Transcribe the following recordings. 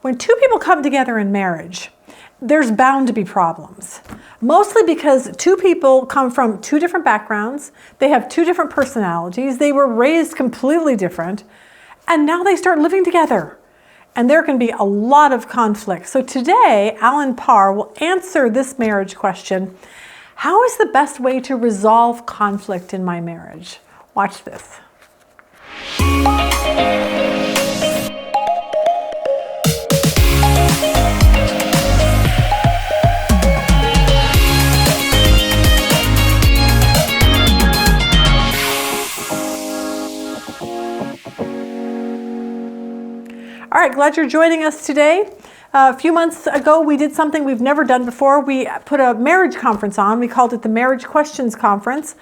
When two people come together in marriage, there's bound to be problems. Mostly because two people come from two different backgrounds, they have two different personalities, they were raised completely different, and now they start living together. And there can be a lot of conflict. So today, Allen Parr will answer this marriage question: how is the best way to resolve conflict in my marriage? Watch this. All right, glad you're joining us today. A few months ago, we did something we've never done before. We put a marriage conference on. We called it the Marriage Questions Conference.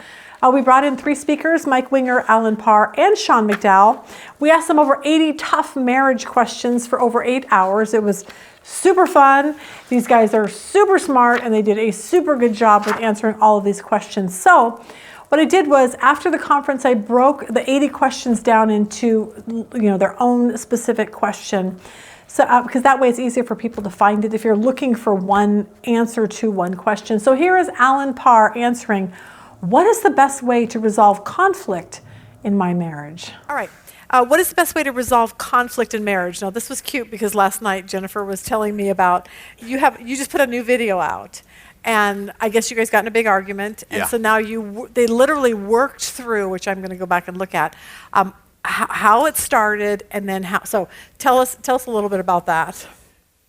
We brought in 3 speakers, Mike Winger, Allen Parr, and Sean McDowell. We asked them over 80 tough marriage questions for over 8 hours. It was super fun. These guys are super smart, and they did a super good job with answering all of these questions. So what I did was, after the conference, I broke the 80 questions down into, their own specific question. So, because that way it's easier for people to find it if you're looking for one answer to one question. So here is Allen Parr answering, what is the best way to resolve conflict in my marriage? All right. What is the best way to resolve conflict in marriage? Now, this was cute because last night Jennifer was telling me about, you just put a new video out. And I guess you guys got in a big argument, and so now they literally worked through, which I'm going to go back and look at, how it started, and then how. So tell us a little bit about that.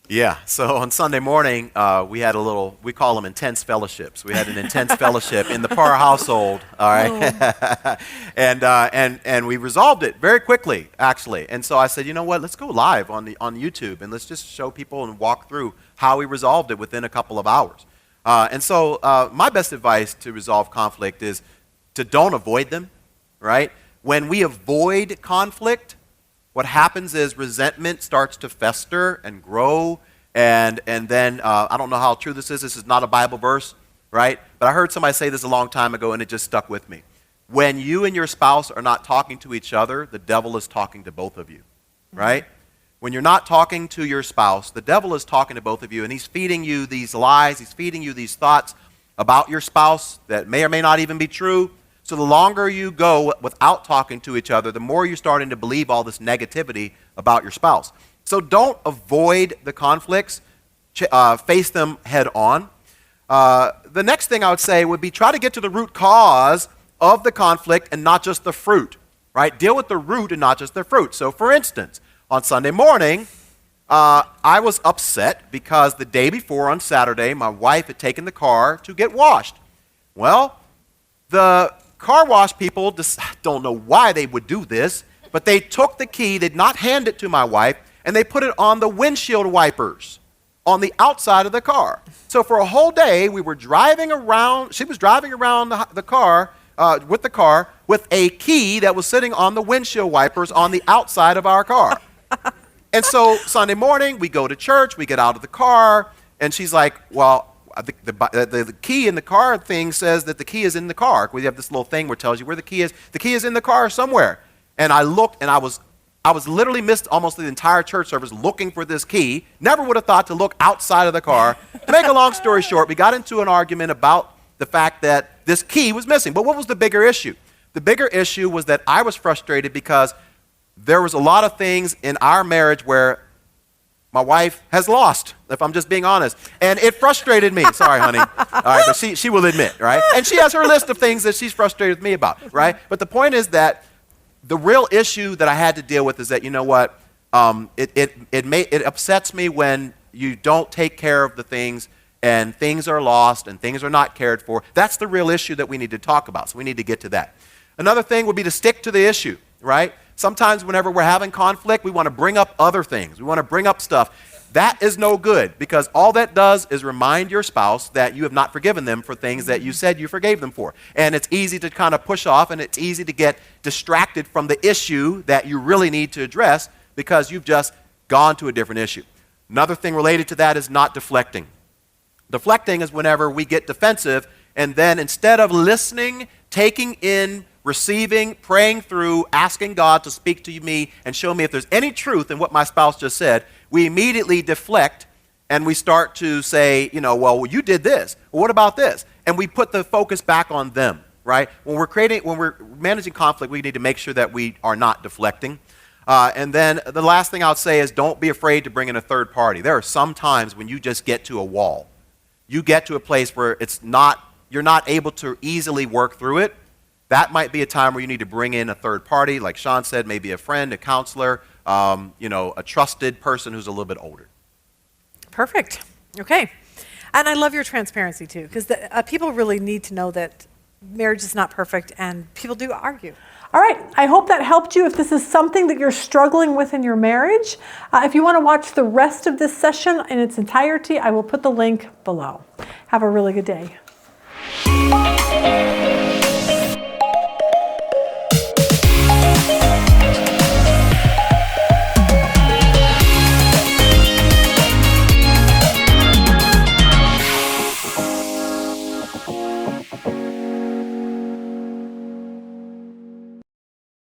Yeah. So on Sunday morning, we had we call them intense fellowships. We had an intense fellowship in the Parr household. All right, and we resolved it very quickly, actually. And so I said, you know what? Let's go live on YouTube, and let's just show people and walk through how we resolved it within a couple of hours. And so my best advice to resolve conflict is to don't avoid them, right? When we avoid conflict, what happens is resentment starts to fester and grow, and then I don't know how true this is not a Bible verse, right? But I heard somebody say this a long time ago, and it just stuck with me. When you and your spouse are not talking to each other, the devil is talking to both of you, right? When you're not talking to your spouse, the devil is talking to both of you, and he's feeding you these lies, he's feeding you these thoughts about your spouse that may or may not even be true. So the longer you go without talking to each other, the more you're starting to believe all this negativity about your spouse. So don't avoid the conflicts, face them head on. The next thing I would say would be try to get to the root cause of the conflict and not just the fruit, right? Deal with the root and not just the fruit. So for instance, on Sunday morning, I was upset because the day before, on Saturday, my wife had taken the car to get washed. Well, the car wash people just don't know why they would do this, but they took the key, did not hand it to my wife, and they put it on the windshield wipers on the outside of the car. So for a whole day, we were driving around, she was driving around the car with a key that was sitting on the windshield wipers on the outside of our car. And so Sunday morning, we go to church, we get out of the car, and she's like, well, the key in the car thing says that the key is in the car. We have this little thing where it tells you where the key is. The key is in the car somewhere. And I looked, and I was literally missed almost the entire church service looking for this key. Never would have thought to look outside of the car. To make a long story short, we got into an argument about the fact that this key was missing. But what was the bigger issue? The bigger issue was that I was frustrated because there was a lot of things in our marriage where my wife has lost, if I'm just being honest. And it frustrated me. Sorry, honey. All right, but she will admit, right? And she has her list of things that she's frustrated with me about, right? But the point is that the real issue that I had to deal with is that, you know what, it upsets me when you don't take care of the things and things are lost and things are not cared for. That's the real issue that we need to talk about, so we need to get to that. Another thing would be to stick to the issue, right? Sometimes whenever we're having conflict, we want to bring up other things. We want to bring up stuff. That is no good, because all that does is remind your spouse that you have not forgiven them for things that you said you forgave them for. And it's easy to kind of push off, and it's easy to get distracted from the issue that you really need to address because you've just gone to a different issue. Another thing related to that is not deflecting. Deflecting is whenever we get defensive, and then instead of listening, taking in receiving, praying through, asking God to speak to me and show me if there's any truth in what my spouse just said, we immediately deflect and we start to say, well, you did this. Well, what about this? And we put the focus back on them, right? When we're managing conflict, we need to make sure that we are not deflecting. And then the last thing I would say is don't be afraid to bring in a third party. There are some times when you just get to a wall. You get to a place where you're not able to easily work through it. That might be a time where you need to bring in a third party, like Sean said, maybe a friend, a counselor, a trusted person who's a little bit older. Perfect. Okay. And I love your transparency too, because people really need to know that marriage is not perfect and people do argue. All right. I hope that helped you if this is something that you're struggling with in your marriage. If you want to watch the rest of this session in its entirety, I will put the link below. Have a really good day.